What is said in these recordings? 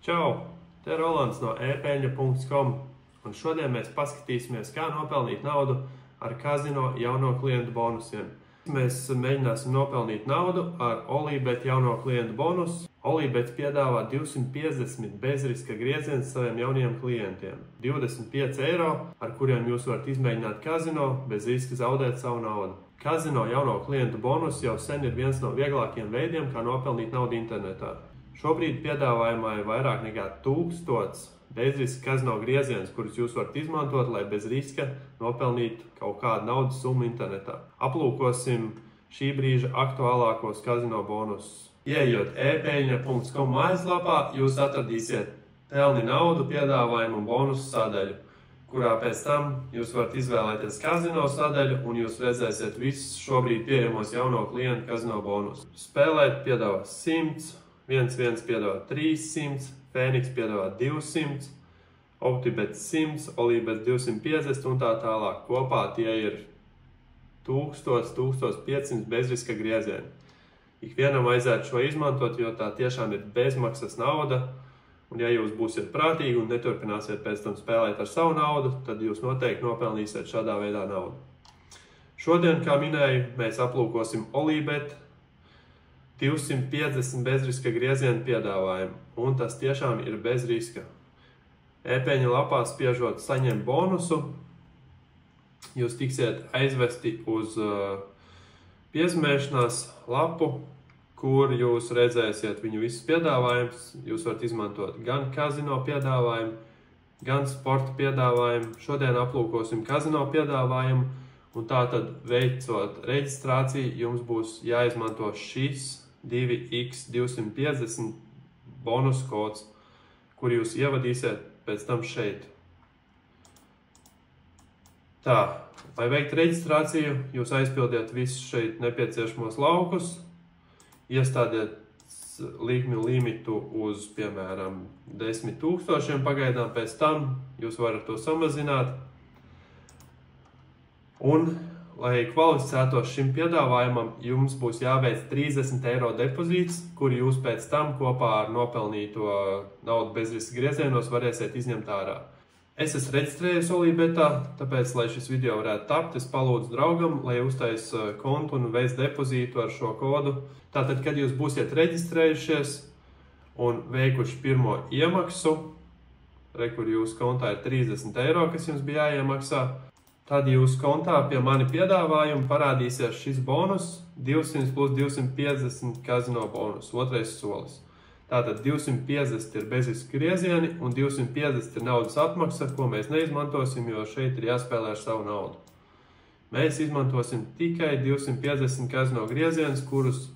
Čau! Te ir Rolands no e-peļņa.com, un šodien mēs paskatīsimies, kā nopelnīt naudu ar kazino jauno klientu bonusiem. Mēs mēģināsim nopelnīt naudu ar Olibet jauno klientu bonusu. Olibet piedāvā 250 bezriska griezienus saviem jaunajiem klientiem. 25 eiro, ar kuriem jūs varat izmēģināt kazino bez riska zaudēt savu naudu. Kazino jauno klientu bonus jau sen ir viens no vieglākajiem veidiem, kā nopelnīt naudu internetā. Šobrīd piedāvājumā ir vairāk nekā 1000 bezriska kazino griezienus, kurus jūs varat izmantot, lai bez riska nopelnītu kaut kādu naudas summu internetā. Aplūkosim šī brīža aktuālākos kazino bonusus. Ieejot e-peļņa.com mājaslapā, jūs atradīsiet pelni naudu piedāvājumu un bonusu sadaļu, kurā pēc tam jūs varat izvēlēties kazino sadaļu un jūs redzēsiet visus šobrīd pieejamos jauno klientu kazino bonusu. Spēlēt piedāvā 100, 1-1 piedāvā 300, Phoenix piedāvā 200, Optibet 100, Olibet 250 un tā tālāk. Kopā tie ir 1000–1500 bezriska griezieni. Ikvienam vajadzētu šo izmantot, jo tā tiešām ir bezmaksas nauda. Un ja jūs būsiet prātīgi un neturpināsiet pēc tam spēlēt ar savu naudu, tad jūs noteikti nopelnīsiet šādā veidā naudu. Šodien, kā minēju, mēs aplūkosim Olibet 250 bezriska griezienu piedāvājumu, un tas tiešām ir bez riska. E-peļņa lapā spiežot saņem bonusu, jūs tiksiet aizvesti uz piezmēšanās lapu, kur jūs redzēsiet viņu visus piedāvājumus. Jūs varat izmantot gan kazino piedāvājumu, gan sporta piedāvājumu. Šodien aplūkosim kazino piedāvājumu, un tātad veicot reģistrāciju, jums būs jāizmanto šis 2x250 bonus kods, kur jūs ievadīsiet pēc tam šeit. Tā, lai veikt reģistrāciju, jūs aizpildiet visus šeit nepieciešamos laukus, iestādiet likmju limitu uz, piemēram, 10 000 pagaidām, pēc tam jūs varat to samazināt. Un, lai kvalificētos šim piedāvājumam, jums būs jāveic 30 eiro depozīts, kur jūs pēc tam kopā ar nopelnīto naudu bezriska griezienos varēsiet izņemt ārā. Es esmu reģistrējies Olibetā, tāpēc, lai šis video varētu tapt, es palūdzu draugam, lai uztais kontu un veic depozītu ar šo kodu. Tātad, kad jūs būsiet reģistrējušies un veikuši pirmo iemaksu, kur jūsu kontā ir 30 eiro, kas jums bija jāiemaksā, tad jūsu kontā pie mani piedāvājuma parādīsies šis bonus 200 plus 250 kazino bonus, otrais solis. Tātad 250 ir bezriska griezieni un 250 ir naudas atmaksa, ko mēs neizmantosim, jo šeit ir jāspēlē ar savu naudu. Mēs izmantosim tikai 250 kazino griezienus, kurus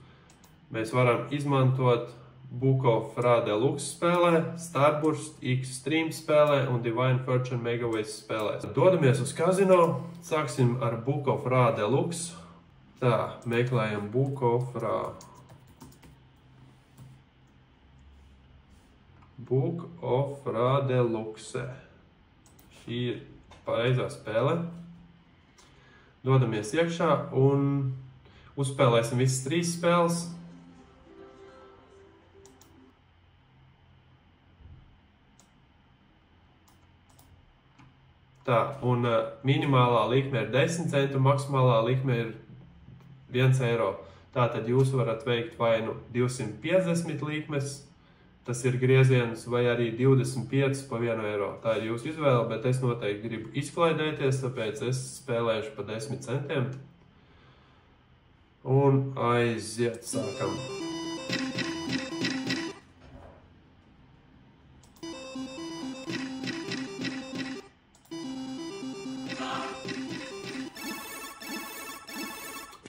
mēs varam izmantot Book of Ra Deluxe spēlē, Starburst X-Stream spēlē un Divine Fortune Megaways spēlē. Dodamies uz kazino, sāksim ar Book of Ra Deluxe. Tā, meklējam Book of Ra. Book of Ra Deluxe. Šī ir pareizā spēle. Dodamies iekšā un uzspēlēsim visas 3 spēles. Tā, un minimālā likme ir 10 centi un maksimālā likme ir 1 eiro. Tātad jūs varat veikt vai nu 250 likmes, tas ir grieziens, vai arī 25 pa 1 eiro. Tā ir jūsu izvēle, bet es noteikti gribu izklaidēties, tāpēc es spēlēšu pa 10 centiem. Un aiziet, sākam.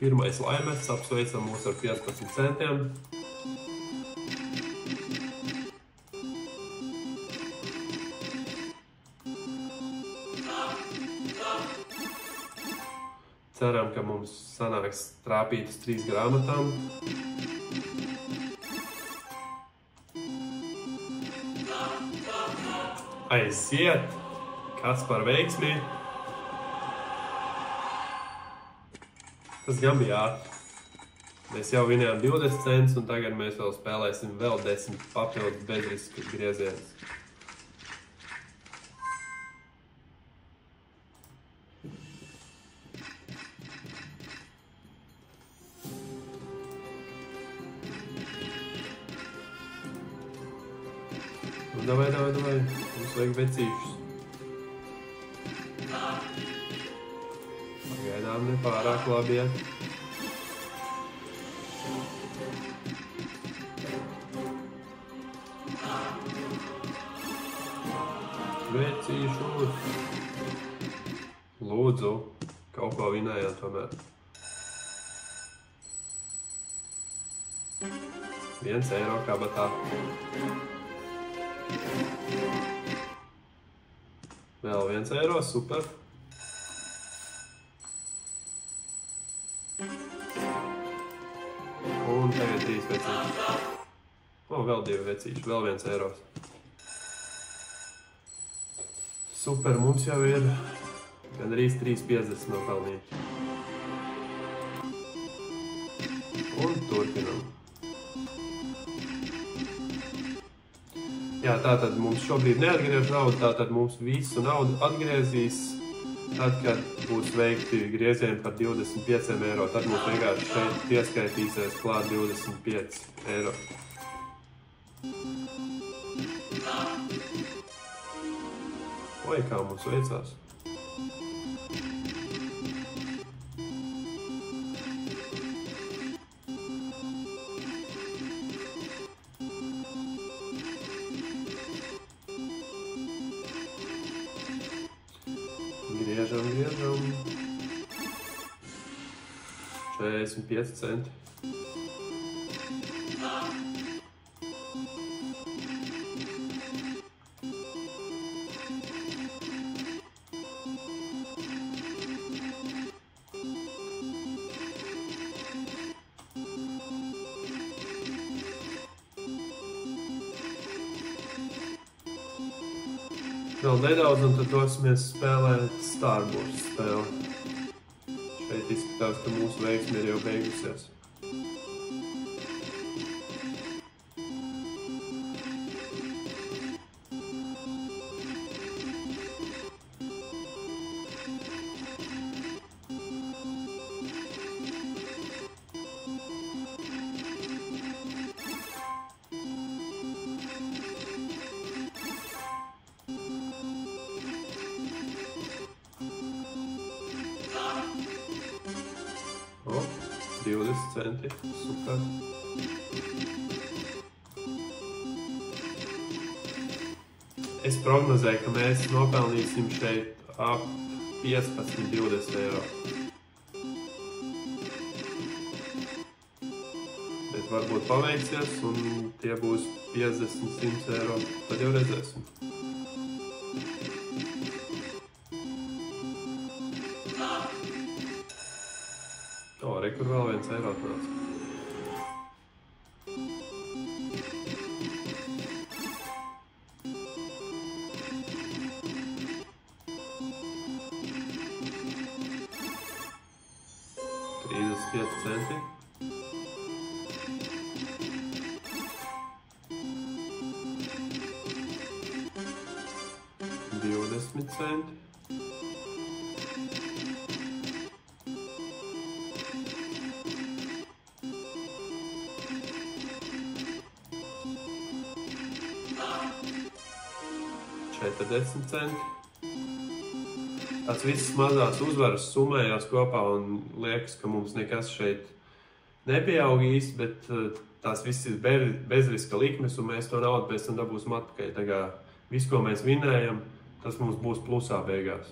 Pirmais laimēts, apsveicam mūs ar 15 centiem. Ceram, ka mums sanāks trāpīt uz 3 grāmatām. Aiziet! Kāds par veiksmi! Tas gan bija ātri. Mēs jau vinējām 20 centus, un tagad mēs vēl spēlēsim vēl 10 papildus bezriska griezienus. Nu, davai. Mums vajag vecīšus. Pagaidām nepārāk labi, ja? Vecīšus. Lūdzu, kaut ko vinējām tomēr. 1 eiro kabatā. Vēl 1 eiro, super. Un tagad 3 vecīši. Vēl 2 vecīši, vēl 1 eiro. Super, mums jau ir gandrīz 3,50 nopelnīti. Un turpinam. Jā, tātad mums šobrīd neatgriež naudu, tātad mums visu naudu atgriezīs tad, kad būs veikti griezieni par 25 eiro. Tad mums vienkārši šeit pieskaitīsies klāt 25 eiro. Oi, kā mums veicās. Griežam. 45 centi. Vēl nedaudz, un tad dosimies spēlēt Star Wars spēli. Šeit izskatās, ka mūsu veiksme ir jau beigusies. O, 20 centi, super. Es prognozēju, ka mēs nopelnīsim šeit ap 15–20 eiro. Bet varbūt paveiksies, un tie būs 50–100 eiro, tad jau redzēsim. O, kur vēl 1 eiro atnāca. Centi. $20. $40. Tās visas mazās uzvaras summējās kopā un liekas, ka mums nekas šeit nepieaug īsti, bet tās visas ir bezriska likmes un mēs to naudu pēc tam dabūsim atpakaļ. Tā kā viss, ko mēs vinējam, tas mums būs plusā beigās.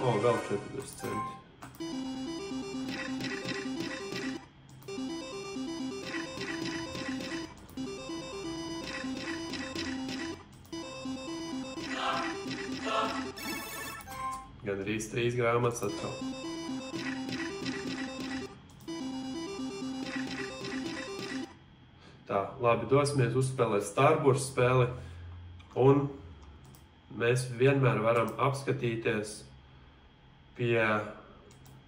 O, vēl 40 centi. Gan arī 3 grāmatas atkal. Tā, labi, dosimies uzspēlēt Star Wars spēli un mēs vienmēr varam apskatīties pie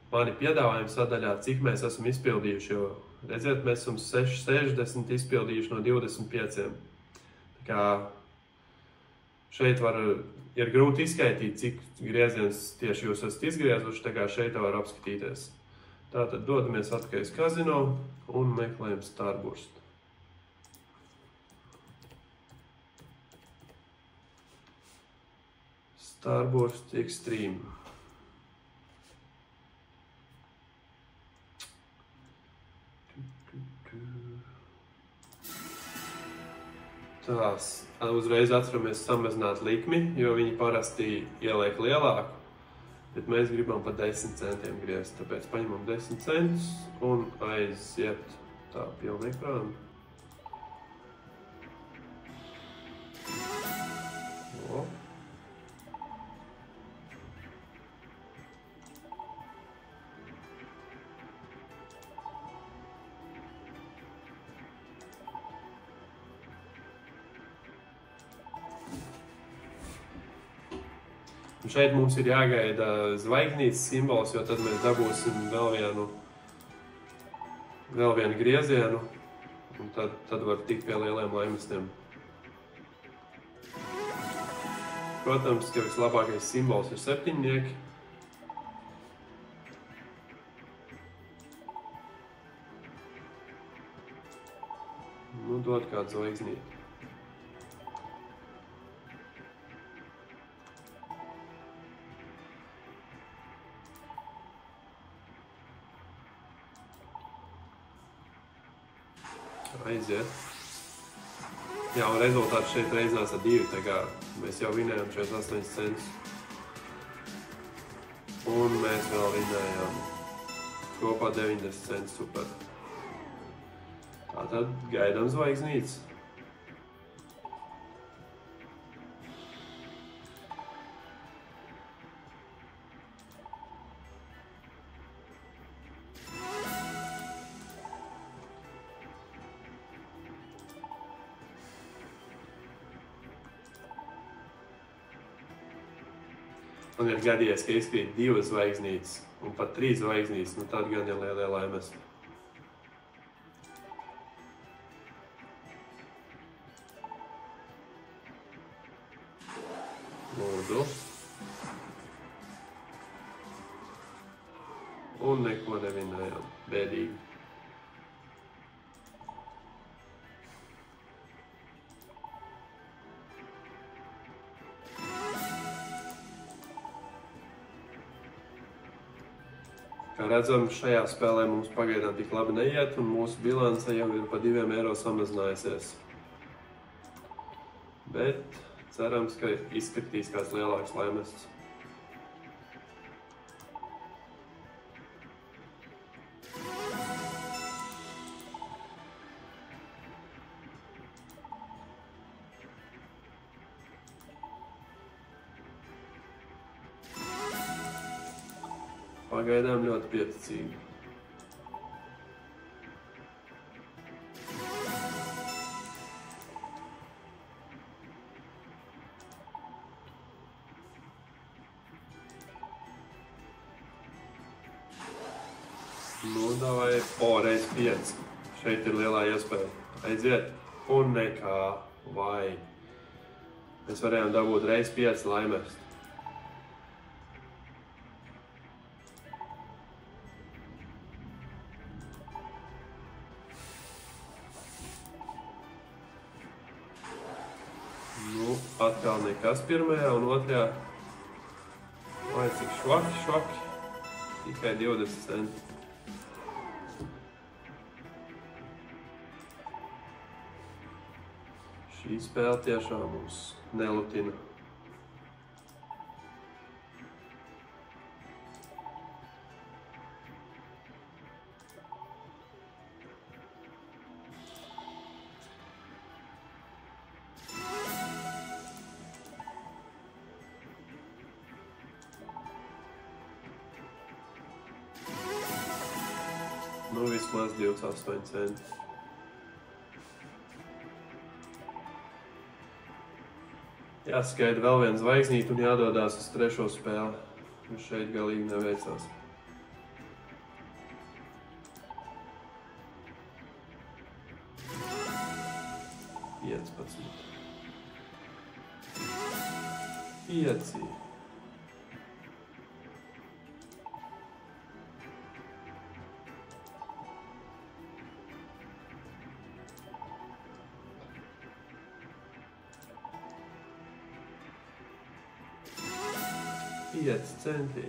mani piedāvājuma sadaļā, cik mēs esam izpildījuši, jo, redziet, mēs esam 60 izpildījuši no 25. Tā kā šeit ir grūti izskaitīt, cik grieziens tieši jūs esat izgriezuši, tā kā šeit var apskatīties. Tātad dodamies atpakaļ uz kazino un meklējam Starburst. Starburst Extreme. Tās uzreiz atceramies samazināt likmi, jo viņi parasti ieliek lielāku, bet mēs gribam pa 10 centiem griezt, tāpēc paņemam 10 centus un aiziet tā pilnu ekrānu. Un šeit mums ir jāgaida zvaigznītes simbols, jo tad mēs dabūsim vēl vienu griezienu, un tad var tikt pie lieliem laimestiem. Protams, ka vislabākais simbols ir septiņnieki. Nu, dod kādu zvaigznīti. Aiziet. Jā, un rezultāts šeit reizinās ar 2, tā kā mēs jau vinējām 48 centus. Un mēs vēl vinējām kopā 90 centus, super. Tātad gaidām zvaigznītes. Man ir gadījies, ka izkrīt 2 zvaigznītes un pat 3 zvaigznītes, nu tad gan ir lielie laimesti. Lūdzu. Un neko nevinējām. Bēdīgi. Kā redzam, šajā spēlē mums pagaidām tik labi neiet, un mūsu bilance jau ir pa 2 eiro samazinājusies. Bet cerams, ka izskatīs kāds lielāks laimests. Pagaidām ļoti pieticīgi. Nu, davai, reiz 5. Šeit ir lielā iespēja. Aiziet. Un nekā, vai. Mēs varējām dabūt reiz 5 laimest. Nu, atkal nekas pirmajā un otrajā. Vai cik švaki. Tikai 20 centi. Šī spēle tiešām mums nelutina. Nu, vismaz 28 centi. Jāskaita vēl viena zvaigznīte un jādodās uz trešo spēli. Un šeit galīgi neveicās. Pieci. Pieci centi.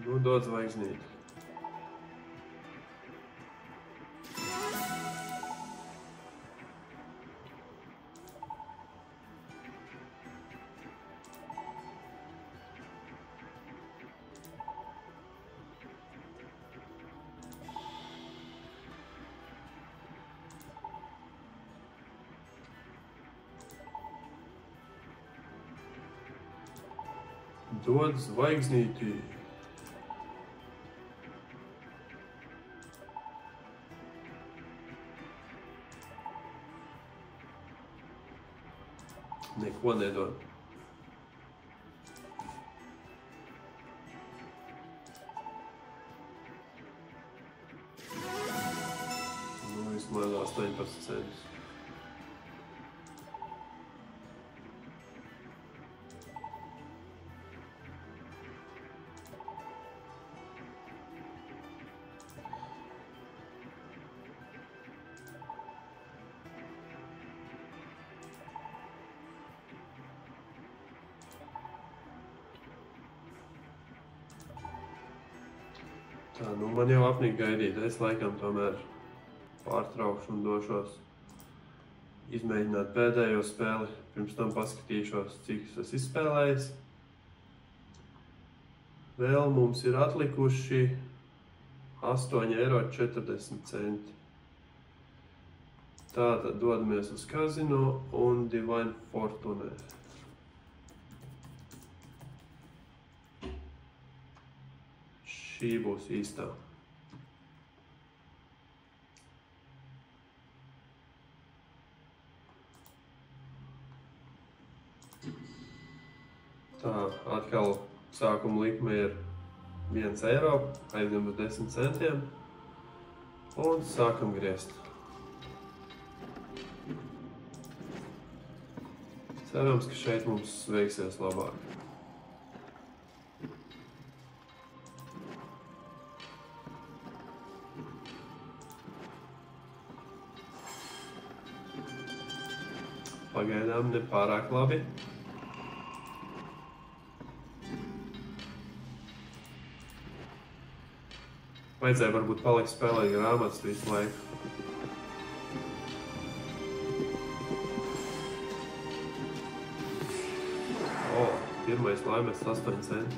Nu, dod zvaigznīti. Dod zvaigznīti. Neko nedod. Nu, vismaz 18 centus. Tā, nu man jau apnīk gaidīt, es laikam tomēr pārtraukšu un došos izmēģināt pēdējo spēli, pirms tam paskatīšos, cik es izspēlējis. Vēl mums ir atlikuši 8,40 €. Tātad dodamies uz kazino un Divine Fortune. Šī būs īstā. Tā, atkal sākuma likme ir 1 €, aizņem uz 10 centiem un sākam griezt. Cerams, ka šeit mums veiksies labāk. Pagaidām ne pārāk labi. Vajadzēja varbūt palikt spēlēt grāmatas visu laiku. Pirmais laimes 8 centi.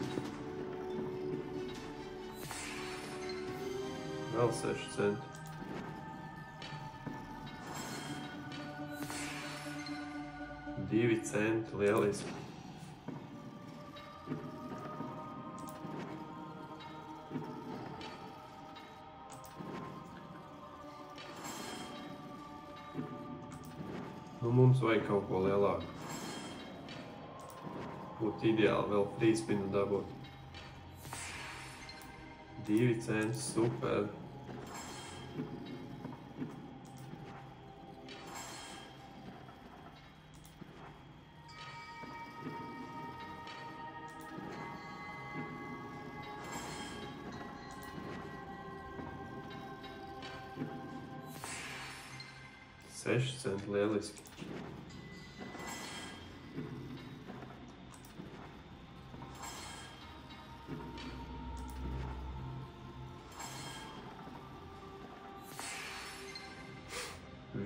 Vēl 6 centi. Divi centi, lieliski. Nu, mums vajag kaut ko lielāku. Būtu ideāli vēl free spinu dabūt. 2 centi, super. Seši centi, lieliski.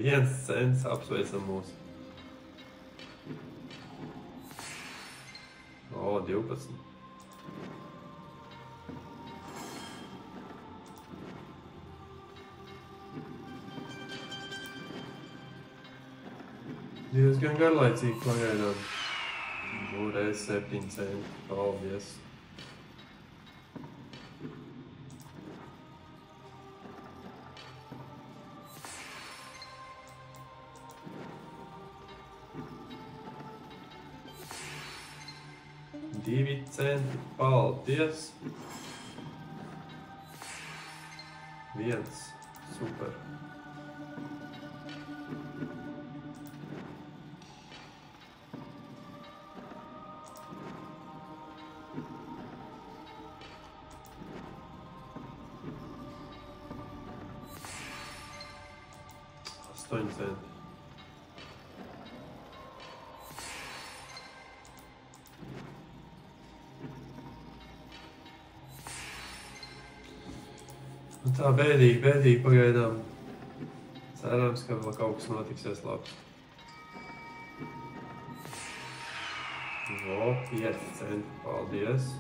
Viens cents, apsveicam mūs. O, 12. Diezgan garlaicīgi pagaidām. Reiz 7 centi. Paldies. Divi centi. Paldies. 1. Super. $8. Tā bēdīgi pagaidām. Cerams, ka vēl kaut kas notiksies labs. 5 centi. Paldies.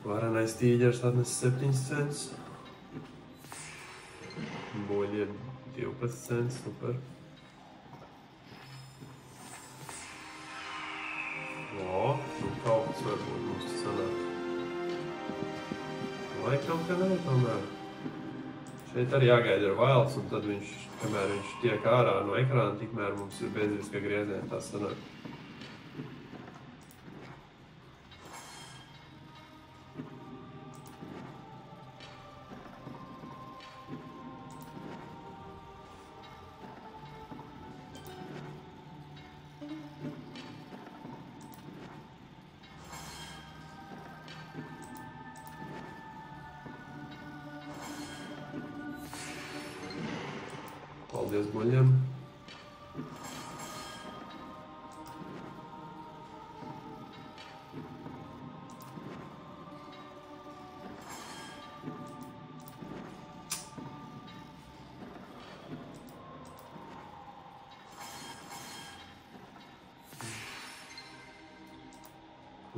Varenais tīģers atnes 7 centus. Boļiem 12 centus, super. Kaut kas varbūt mums tas sanāk. Laikam, ka ne, tomēr. Šeit arī jāgaida ar vails, un tad viņš, kamēr viņš tiek ārā no ekrāna, tikmēr mums ir bezriska grieziena, tas sanāk. Paldies boļiem.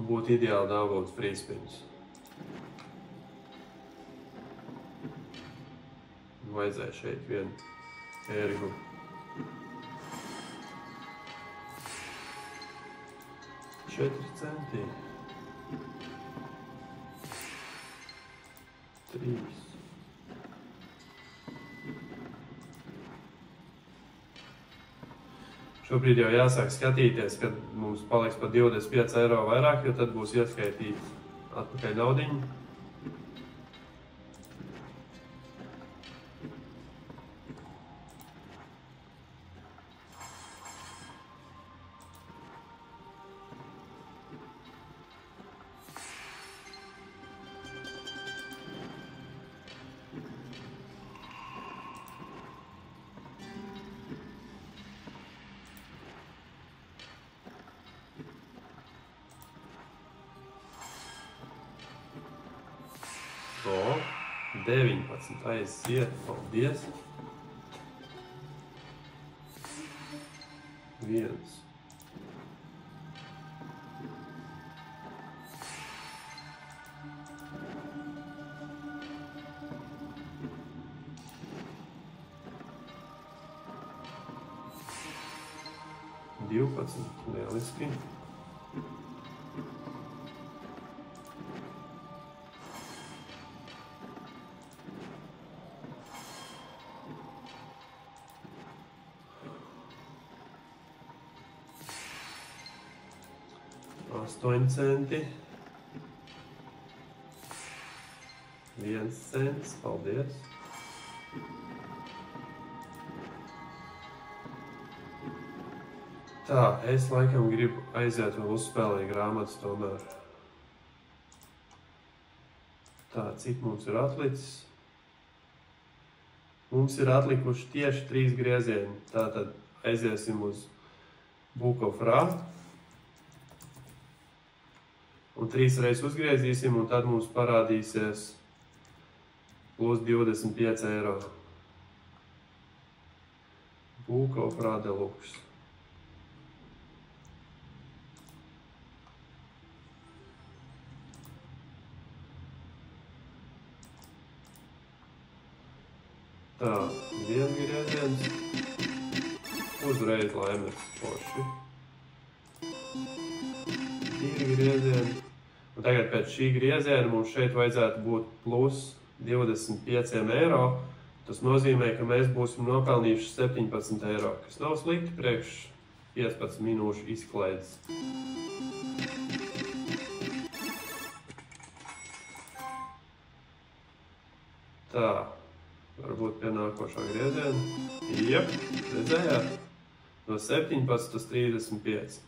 Būtu ideāli dabūt frīspiņus. Vajadzēja šeit vienu ērgu. $4 centi. 3. Šobrīd jau jāsāk skatīties, kad mums paliks par 25 eiro vairāk, jo tad būs ieskaitīts atpakaļ naudiņu. O, 19 aiziet, paldies. 1. Lieliski. $8 centi. 1 cents, paldies. Tā, es laikam gribu aiziet vēl uzspēlēt grāmatas tomēr. Tā, cik mums ir atlicis? Mums ir atlikuši tieši 3 griezieni. Tātad aiziesim uz Book of Ra. Un 3 reizes uzgriezīsim, un tad mums parādīsies plus 25 eiro. Bukofrā Deluxe. Tā, viens grieziens. Uzreiz laimēs forši. 2 griezieni. Un tagad pēc šī grieziena mums šeit vajadzētu būt plus 25 eiro. Tas nozīmē, ka mēs būsim nopelnījuši 17 eiro, kas nav slikti priekš 15 minūšu izklaides. Tā, varbūt pie nākošā grieziena. Jep, redzējāt? No 17 uz 35.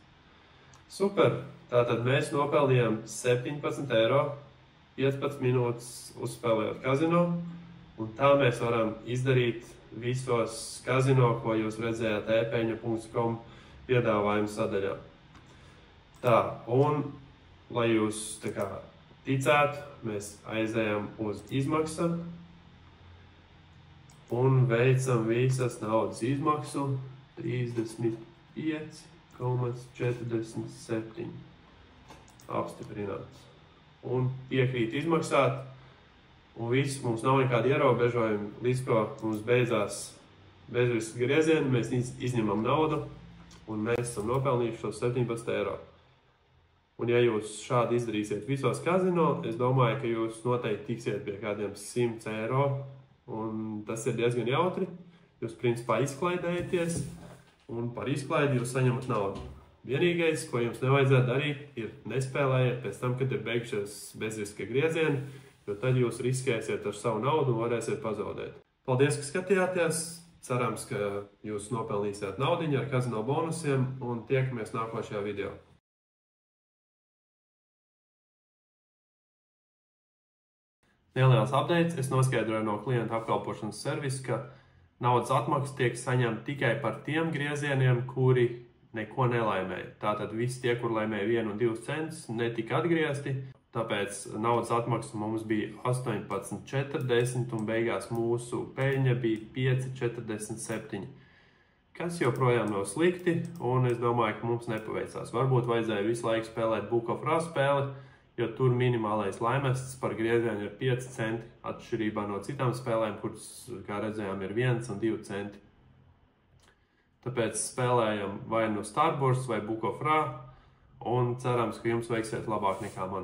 Super! Tātad mēs nopelnījām 17 eiro 15 minūtes uzspēlējot kazino. Un tā mēs varam izdarīt visos kazino, ko jūs redzējāt epeņa.com piedāvājuma sadaļā. Tā, un, lai jūs ticētu, mēs aizējam uz izmaksu un veicam visas naudas izmaksu 35,47. Apstiprināts. Un piekrīt izmaksāt. Un viss, mums nav nekādi ierobežojumi, līdz ko mums beidzās bezriska griezieni, mēs izņemam naudu un mēs esam nopelnījuši šos 17 eiro. Un ja jūs šādi izdarīsiet visos kazino, es domāju, ka jūs noteikti tiksiet pie kādiem 100 eiro un tas ir diezgan jautri. Jūs principā izklaidējaties un par izklaidi jūs saņemat naudu. Vienīgais, ko jums nevajadzētu darīt, ir nespēlējiet pēc tam, kad ir beigušies bezriska griezieni, jo tad jūs riskēsiet ar savu naudu un varēsiet pazaudēt. Paldies, ka skatījāties! Cerams, ka jūs nopelnīsiet naudiņu ar kazino bonusiem un tiekamies nākošajā video. Neliels updates. Es noskaidroju no klienta apkalpošanas servisa, ka naudas atmaksa tiek saņemta tikai par tiem griezieniem, kuri neko nelaimēja. Tātad visi tie, kur laimēja 1 un 2 centus, netika atgriezti. Tāpēc naudas atmaksa mums bija 18,40 un beigās mūsu peļņa bija 5,47. Kas joprojām nav slikti un es domāju, ka mums nepaveicās. Varbūt vajadzēja visu laiku spēlēt Bukofrā spēli, jo tur minimālais laimests par griezienu ir 5 centi atšķirībā no citām spēlēm, kuras, kā redzējām, ir 1 un 2 centi. Tāpēc spēlējam vai nu Starburst vai Bukofrā un cerams, ka jums veiksies labāk nekā man.